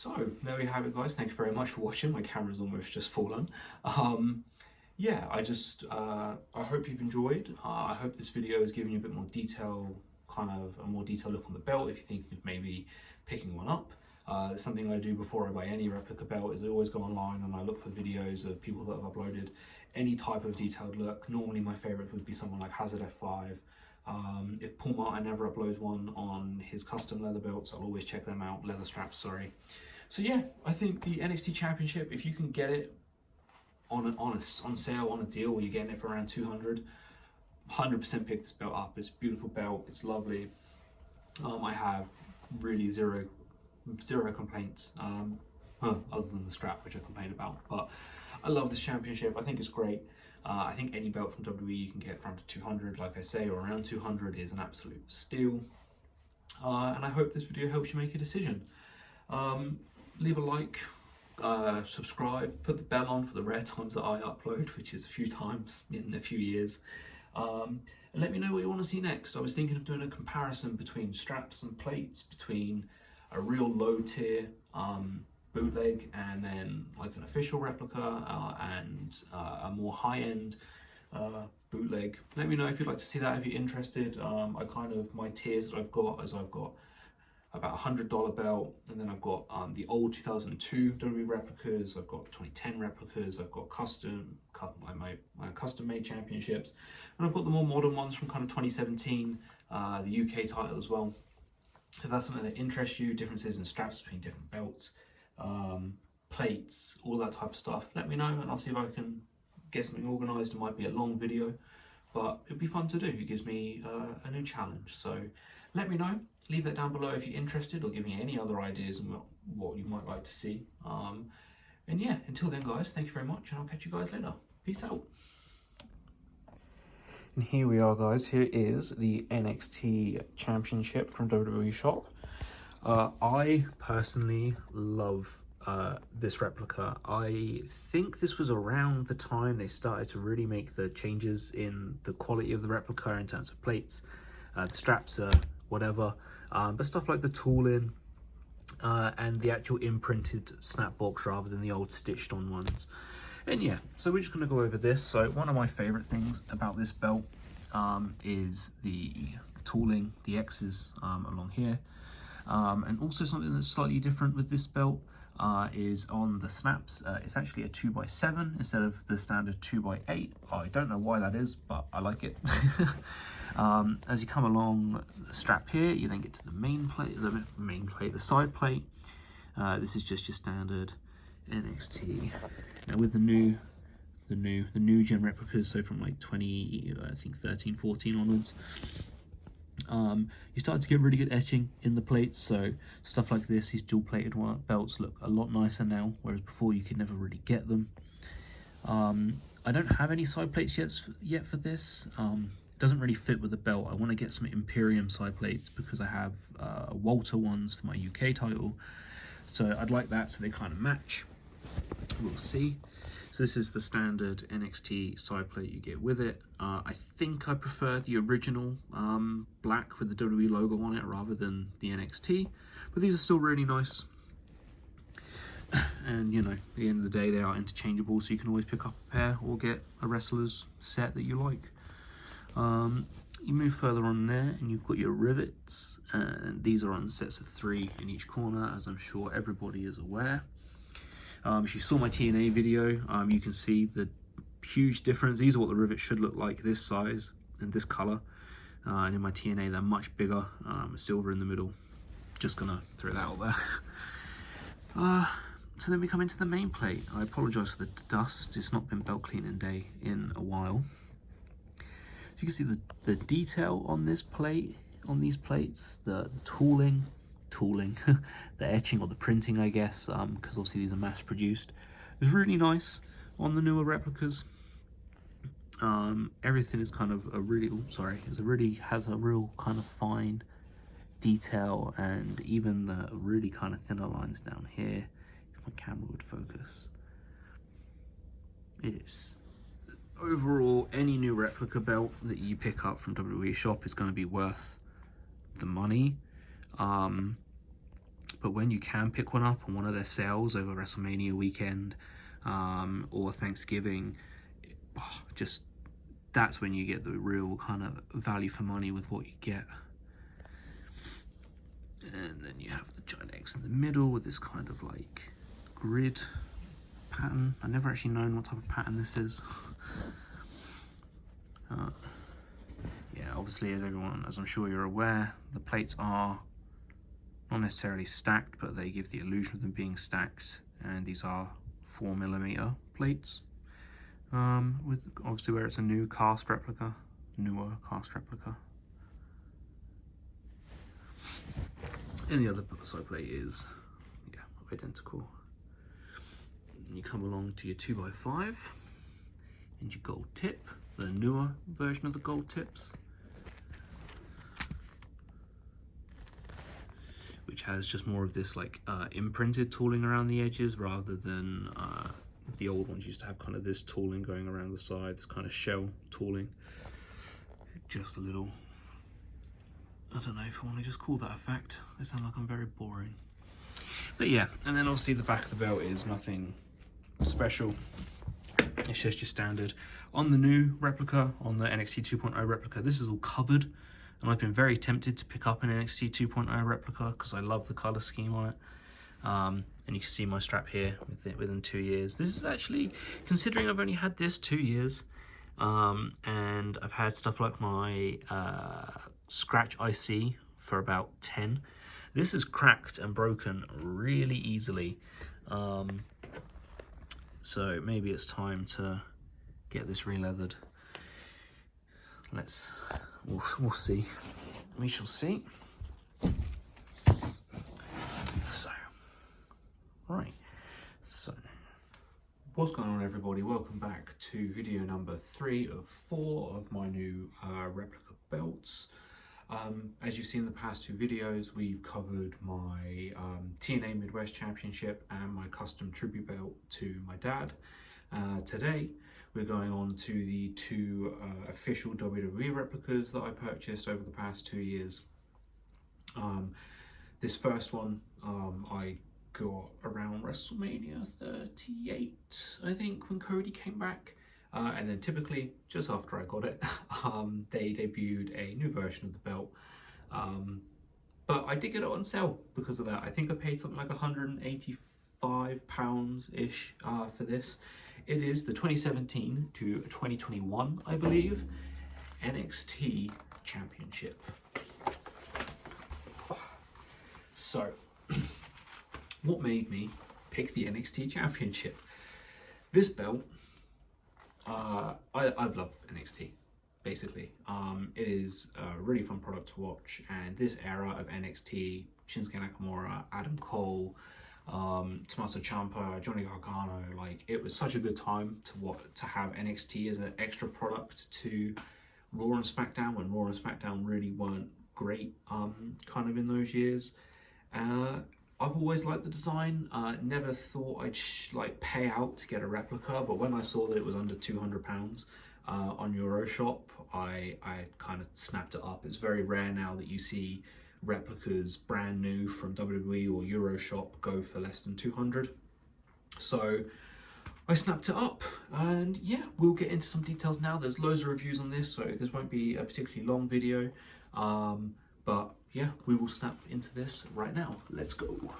So there we have it, guys. Thank you very much for watching. My camera's almost just fallen. Yeah, I hope you've enjoyed. I hope this video has given you a bit more detail, kind of a more detailed look on the belt if you're thinking of maybe picking one up. It's something I do before I buy any replica belt is I always go online and I look for videos of people that have uploaded any type of detailed look. Normally my favorite would be someone like Hazard F5. If Paul Martin ever uploads one on his custom leather belts, I'll always check them out, leather straps, sorry. So yeah, I think the NXT Championship, if you can get it on sale, on a deal, where you're getting it for around 200, 100% pick this belt up. It's a beautiful belt, it's lovely. I have really zero complaints, other than the strap, which I complained about. But I love this championship. I think it's great. I think any belt from WWE you can get for under 200, like I say, or around 200 is an absolute steal. And I hope this video helps you make a decision. Leave a like, subscribe, put the bell on for the rare times that I upload, which is a few times in a few years. And let me know what you want to see next. I was thinking of doing a comparison between straps and plates, between a real low tier bootleg and then like an official replica and a more high-end bootleg. Let me know if you'd like to see that, if you're interested. My tiers that I've got is I've got about $100 belt, and then I've got the old 2002 WWE replicas, I've got 2010 replicas, I've got my custom made championships, and I've got the more modern ones from kind of 2017, the UK title as well. If that's something that interests you, differences in straps between different belts, plates, all that type of stuff, let me know and I'll see if I can get something organised. It might be a long video, but it'd be fun to do. It gives me a new challenge. So let me know. Leave that down below if you're interested, or give me any other ideas on what you might like to see. And yeah, until then, guys, thank you very much, and I'll catch you guys later. Peace out. And here we are, guys. Here is the NXT Championship from WWEshop. I personally love this replica. I think this was around the time they started to really make the changes in the quality of the replica in terms of plates. The straps are whatever, but stuff like the tooling and the actual imprinted snap box rather than the old stitched on ones. And yeah, so we're just going to go over this. So one of my favorite things about this belt is the tooling, the X's along here, and also something that's slightly different with this belt is on the snaps. It's actually a 2x7 instead of the standard 2x8. I don't know why that is, but I like it. As you come along the strap here, you then get to the the side plate. This is just your standard NXT. Now with the new gen replicas, so from like 13, 14 onwards, you start to get really good etching in the plates. So stuff like this, these dual plated belts look a lot nicer now, whereas before you could never really get them. I don't have any side plates yet for this. It doesn't really fit with the belt. I want to get some Imperium side plates because I have Walter ones for my UK title, so I'd like that so they kind of match. We'll see. So this is the standard NXT side plate you get with it. I think I prefer the original black with the WWE logo on it rather than the NXT, but these are still really nice. And you know, at the end of the day, they are interchangeable, so you can always pick up a pair or get a wrestler's set that you like. You move further on there and you've got your rivets, and these are on sets of 3 in each corner, as I'm sure everybody is aware. If you saw my TNA video, you can see the huge difference. These are what the rivets should look like, this size and this color, and in my TNA they're much bigger, silver in the middle. Just gonna throw that out there. So then we come into the main plate. I apologize for the dust, it's not been belt cleaning day in a while. So you can see the detail on this plate, on these plates, the tooling, the etching or the printing, I guess, because obviously these are mass produced. It's really nice on the newer replicas. Everything is kind of has a real kind of fine detail, and even the really kind of thinner lines down here, if my camera would focus. It's overall, any new replica belt that you pick up from WWEshop is going to be worth the money. But when you can pick one up on one of their sales over WrestleMania weekend or Thanksgiving, just that's when you get the real kind of value for money with what you get. And then you have the giant X in the middle with this kind of like grid pattern. I've never actually known what type of pattern this is. Yeah, obviously, as I'm sure you're aware, the plates are not necessarily stacked, but they give the illusion of them being stacked. And these are 4mm plates. With obviously where it's a newer cast replica. And the other side plate is, yeah, identical. And you come along to your 2x5 and your gold tip, the newer version of the gold tips, which has just more of this like imprinted tooling around the edges rather than the old ones used to have kind of this tooling going around the side, this kind of shell tooling. Just a little, I don't know if I want to just call that a fact. I sound like I'm very boring. But yeah, and then obviously the back of the belt is nothing special. It's just your standard. On the new replica, on the NXT 2.0 replica, this is all covered. And I've been very tempted to pick up an NXT 2.0 replica because I love the color scheme on it. And you can see my strap here within 2 years. This is actually, considering I've only had this 2 years, and I've had stuff like my Scratch IC for about 10. This is cracked and broken really easily. So maybe it's time to get this re-leathered. We'll see. We shall see. So, what's going on, everybody? Welcome back to video number 3 of 4 of my new replica belts. As you've seen in the past 2 videos, we've covered my TNA Midwest Championship and my custom tribute belt to my dad. Today, we're going on to the 2 official WWE replicas that I purchased over the past 2 years. This first one, I got around WrestleMania 38, I think, when Cody came back. And then typically, just after I got it, they debuted a new version of the belt. But I did get it on sale because of that. I think I paid something like £185-ish for this. It is the 2017 to 2021, I believe, NXT Championship. So, what made me pick the NXT Championship? This belt, I've loved NXT, basically. It is a really fun product to watch, and this era of NXT, Shinsuke Nakamura, Adam Cole, Tommaso Ciampa, Johnny Gargano, like, it was such a good time to have NXT as an extra product to Raw and SmackDown, when Raw and SmackDown really weren't great kind of in those years. I've always liked the design. Never thought I'd pay out to get a replica, but when I saw that it was under £200 on WWEshop, I kind of snapped it up. It's very rare now that you see replicas brand new from WWE or WWEshop go for less than 200. So I snapped it up, and yeah, we'll get into some details now. There's loads of reviews on this, so this won't be a particularly long video. But yeah, we will snap into this right now. Let's go.